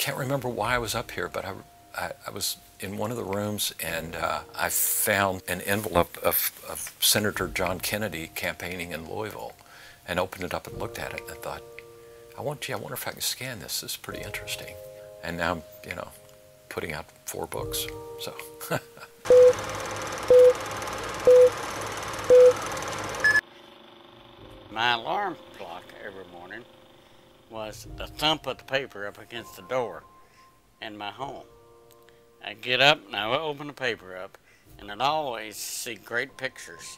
can't remember why I was up here, but I was in one of the rooms, and I found an envelope of Senator John Kennedy campaigning in Louisville, and opened it up and looked at it, and I thought, I wonder if I can scan this. This is pretty interesting. And now I'm, putting out 4 books, so. My alarm clock every morning was the thump of the paper up against the door in my home. I'd get up and I would open the paper up, and I'd always see great pictures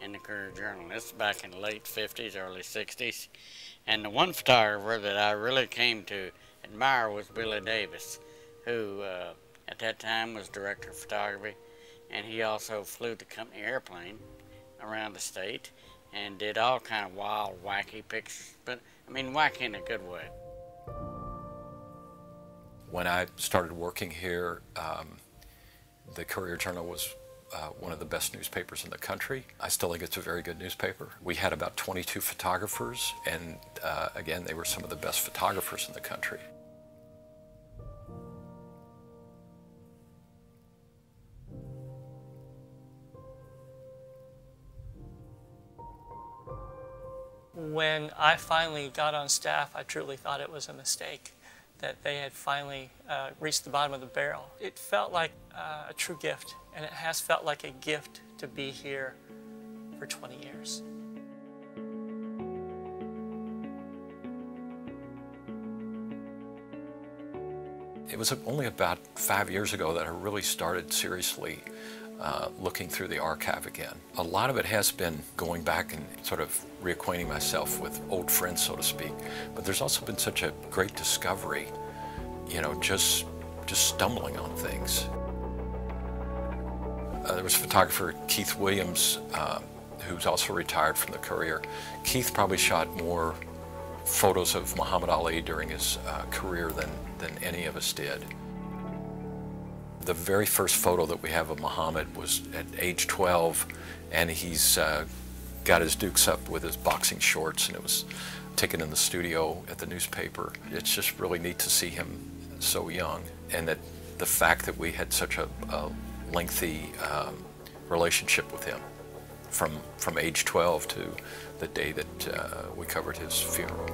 in the Courier Journal. This is back in the late 50s, early 60s. And the one photographer that I really came to admire was Billy Davis, who at that time was director of photography, and he also flew the company airplane around the state and did all kind of wild, wacky pictures, but I mean wacky in a good way. When I started working here, the Courier Journal was one of the best newspapers in the country. I still think it's a very good newspaper. We had about 22 photographers, and again, they were some of the best photographers in the country. When I finally got on staff, I truly thought it was a mistake, that they had finally reached the bottom of the barrel. It felt like a true gift, and it has felt like a gift to be here for 20 years. It was only about 5 years ago that I really started seriously looking through the archive again. A lot of it has been going back and sort of reacquainting myself with old friends, so to speak. But there's also been such a great discovery, just stumbling on things. There was photographer Keith Williams, who's also retired from the Courier. Keith probably shot more photos of Muhammad Ali during his career than any of us did. The very first photo that we have of Muhammad was at age 12, and he's got his dukes up with his boxing shorts, and it was taken in the studio at the newspaper. It's just really neat to see him so young, and that the fact that we had such a lengthy relationship with him from age 12 to the day that we covered his funeral.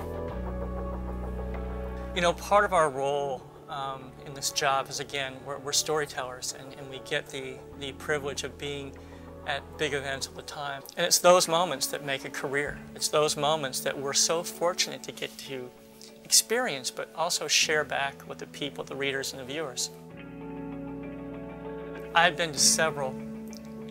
Part of our role in this job is, again, we're storytellers, and we get the privilege of being at big events all the time. And it's those moments that make a career. It's those moments that we're so fortunate to get to experience, but also share back with the people, the readers, and the viewers. I've been to several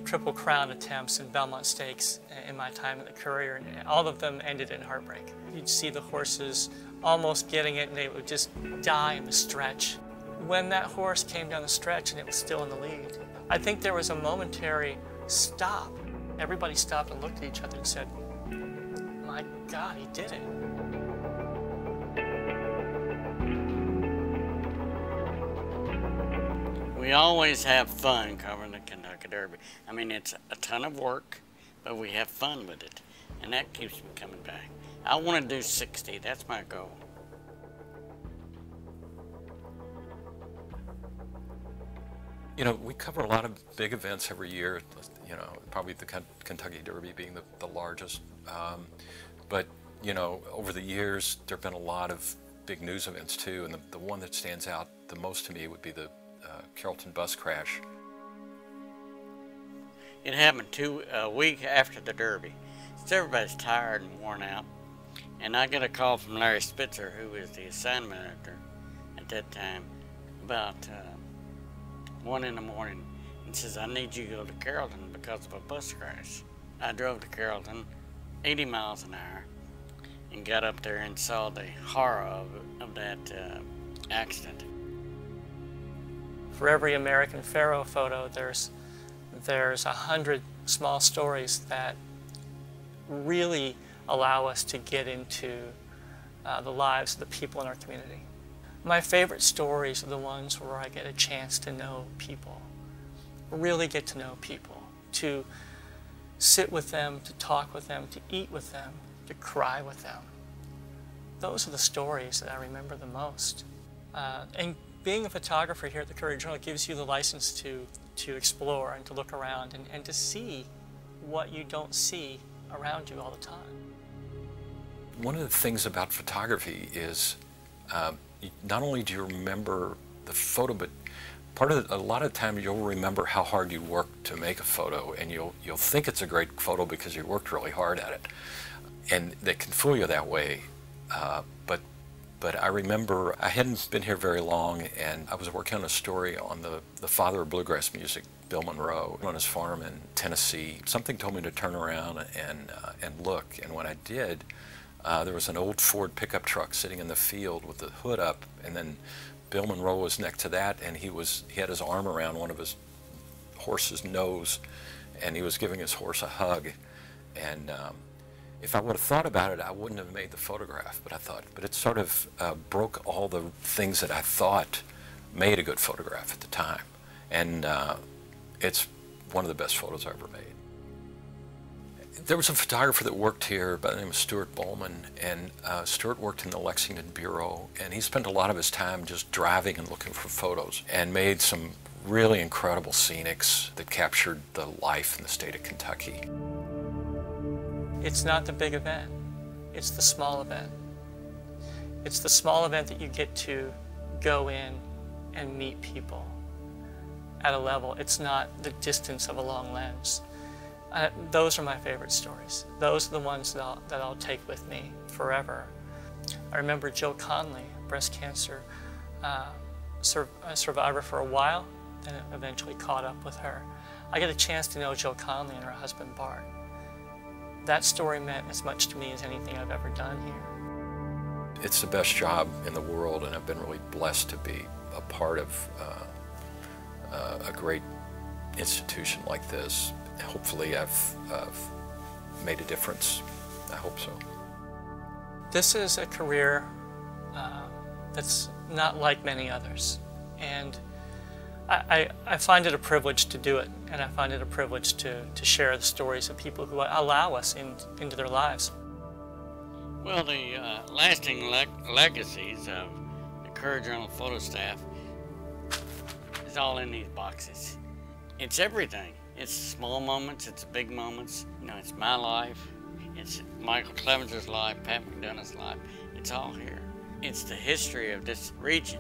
Triple Crown attempts and Belmont Stakes in my time at the Courier, and all of them ended in heartbreak. You'd see the horses almost getting it, and they would just die in the stretch. When that horse came down the stretch and it was still in the lead, I think there was a momentary stop. Everybody stopped and looked at each other and said, "My God, he did it." We always have fun covering the Kentucky Derby. I mean, it's a ton of work, but we have fun with it, and that keeps me coming back. I want to do 60, that's my goal. We cover a lot of big events every year, probably the Kentucky Derby being the largest. But, over the years, there have been a lot of big news events too, and the one that stands out the most to me would be the Carrollton bus crash. It happened a week after the Derby. So everybody's tired and worn out. And I get a call from Larry Spitzer, who was the assignment editor at that time, about 1 in the morning, and says, "I need you to go to Carrollton because of a bus crash." I drove to Carrollton 80 miles an hour and got up there and saw the horror of that accident. For every American Pharaoh photo, there's 100 small stories that really allow us to get into the lives of the people in our community. My favorite stories are the ones where I get a chance to know people, really get to know people, to sit with them, to talk with them, to eat with them, to cry with them. Those are the stories that I remember the most. And being a photographer here at the Courier Journal gives you the license to explore and to look around and to see what you don't see around you all the time. One of the things about photography is not only do you remember the photo, but a lot of times you'll remember how hard you worked to make a photo, and you'll think it's a great photo because you worked really hard at it, and they can fool you that way. But I remember I hadn't been here very long, and I was working on a story on the father of bluegrass music, Bill Monroe, on his farm in Tennessee. Something told me to turn around and look, and when I did, there was an old Ford pickup truck sitting in the field with the hood up, and then Bill Monroe was next to that, and he had his arm around one of his horse's nose, and he was giving his horse a hug. And if I would have thought about it, I wouldn't have made the photograph. But it sort of broke all the things that I thought made a good photograph at the time. And it's one of the best photos I ever made. There was a photographer that worked here by the name of Stuart Bowman, and Stuart worked in the Lexington Bureau, and he spent a lot of his time just driving and looking for photos, and made some really incredible scenics that captured the life in the state of Kentucky. It's not the big event, it's the small event. It's the small event that you get to go in and meet people at a level. It's not the distance of a long lens. Those are my favorite stories. Those are the ones that I'll take with me forever. I remember Jill Conley, breast cancer survivor for a while, then eventually caught up with her. I get a chance to know Jill Conley and her husband Bart. That story meant as much to me as anything I've ever done here. It's the best job in the world, and I've been really blessed to be a part of a great institution like this. Hopefully I've made a difference. I hope so. This is a career that's not like many others, and I find it a privilege to do it, and I find it a privilege to share the stories of people who allow us into their lives. Well, the lasting legacies of the Courier Journal photo staff is all in these boxes. It's everything. It's small moments, it's big moments. You know, it's my life, it's Michael Clevenser's life, Pat McDonough's life. It's all here. It's the history of this region.